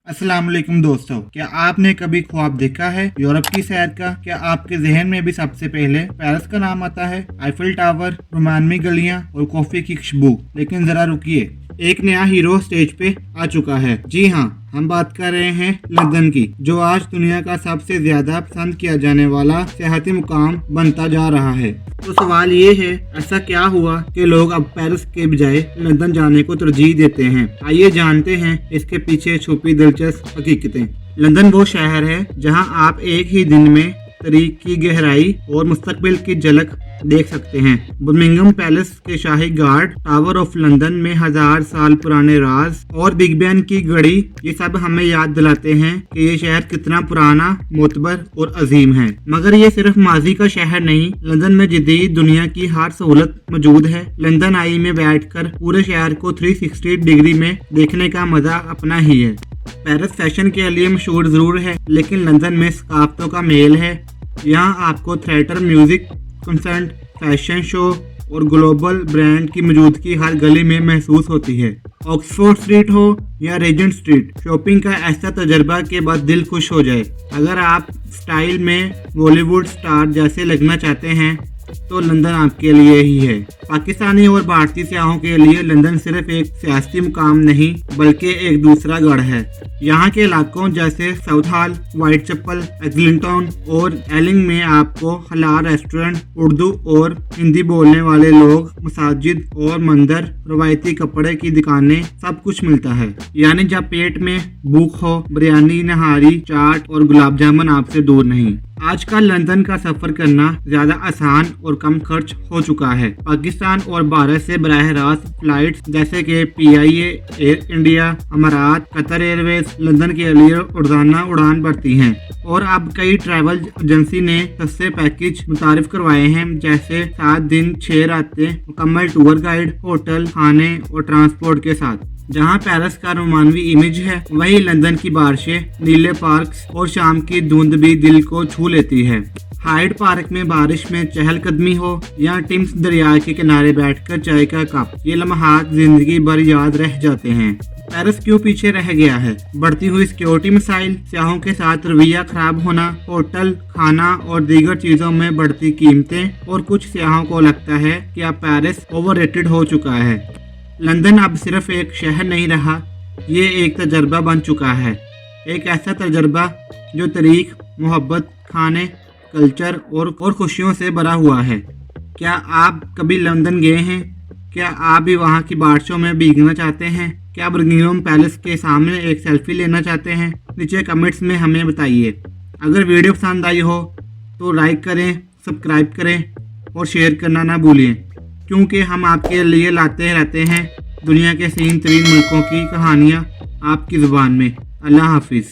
अस्सलाम वालेकुम दोस्तों, क्या आपने कभी ख्वाब देखा है यूरोप की सैर का? क्या आपके जहन में भी सबसे पहले पेरिस का नाम आता है? आईफिल टावर, रोमानवी गलियां और कॉफी की खुशबू। लेकिन जरा रुकिए, एक नया हीरो स्टेज पे आ चुका है। जी हाँ, हम बात कर रहे हैं लंदन की, जो आज दुनिया का सबसे ज्यादा पसंद किया जाने वाला सियाहती मुकाम बनता जा रहा है। तो सवाल ये है, ऐसा क्या हुआ कि लोग अब पेरिस के बजाय लंदन जाने को तरजीह देते हैं? आइए जानते हैं इसके पीछे छुपी दिलचस्प हकीकतें। लंदन वो शहर है जहां आप एक ही दिन में तारीख की गहराई और मुस्तकबिल की झलक देख सकते हैं। बर्मिंघम पैलेस के शाही गार्ड, टावर ऑफ लंदन में 1000 साल पुराने राज और बिग बैन की घड़ी, ये सब हमें याद दिलाते हैं कि ये शहर कितना पुराना, मोतबर और अजीम है। मगर ये सिर्फ माजी का शहर नहीं, लंदन में जदीद दुनिया की हर सहूलत मौजूद है। लंदन आई में बैठकर पूरे शहर को 360 डिग्री में देखने का मजा अपना ही है। पेरिस फैशन के लिए मशहूर जरूर है, लेकिन लंदन में सकाफतों का मेल है। यहाँ आपको theatre, music, concert, fashion show और ग्लोबल ब्रांड की मौजूदगी हर गली में महसूस होती है। ऑक्सफोर्ड स्ट्रीट हो या रेजेंट स्ट्रीट, शॉपिंग का ऐसा तजर्बा के बाद दिल खुश हो जाए। अगर आप स्टाइल में बॉलीवुड स्टार जैसे लगना चाहते हैं तो लंदन आपके लिए ही है। पाकिस्तानी और भारतीय सयाहों के लिए लंदन सिर्फ एक सियासी मुकाम नहीं, बल्कि एक दूसरा गढ़ है। यहाँ के इलाकों जैसे साउथ हॉल, व्हाइट चैपल, एग्लिंगटन और एलिंग में आपको हलाल रेस्टोरेंट, उर्दू और हिंदी बोलने वाले लोग, मसाजिद और मंदिर, रवायती कपड़े की दुकानें, सब कुछ मिलता है। यानी जब पेट में भूख हो, बिरयानी, नहारी, चाट और गुलाब जामुन आपसे दूर नहीं। आजकल लंदन का सफर करना ज्यादा आसान और कम खर्च हो चुका है। पाकिस्तान और भारत से बराह रास्त फ्लाइट्स जैसे कि PIA, एयर इंडिया, अमारात, कतर एयरवेज लंदन के लिए रोजाना उड़ान भरती हैं। और अब कई ट्रैवल एजेंसी ने सस्ते पैकेज मुतारिफ करवाए हैं, जैसे 7 दिन 6 रातें, मुकम्मल टूर गाइड, होटल, खाने और ट्रांसपोर्ट के साथ। जहां पेरिस का रोमानवी इमेज है, वहीं लंदन की बारिशें, नीले पार्क्स और शाम की धुंध भी दिल को छू लेती है। हाइड पार्क में बारिश में चहलकदमी हो या टिम्स दरिया के किनारे बैठकर चाय का कप, ये लम्हात जिंदगी भर याद रह जाते हैं। पेरिस क्यों पीछे रह गया है? बढ़ती हुई सिक्योरिटी मसाइल, सियाहों के साथ रवैया खराब होना, होटल, खाना और दीगर चीजों में बढ़ती कीमतें, और कुछ सियाहों को लगता है कि अब पेरिस ओवररेटेड हो चुका है। लंदन अब सिर्फ एक शहर नहीं रहा, ये एक तजर्बा बन चुका है। एक ऐसा तजर्बा जो तारीख, मोहब्बत, खाने, कल्चर और खुशियों से भरा हुआ है। क्या आप कभी लंदन गए हैं? क्या आप भी वहाँ की बारिशों में भीगना चाहते हैं? क्या बर्मिंघम पैलेस के सामने एक सेल्फी लेना चाहते हैं? नीचे कमेंट्स में हमें बताइए। अगर वीडियो पसंद आई हो तो लाइक करें, सब्सक्राइब करें और शेयर करना ना भूलें, क्योंकि हम आपके लिए लाते रहते हैं दुनिया के 3 मुल्कों की कहानियाँ आपकी ज़ुबान में। अल्लाह हाफिज़।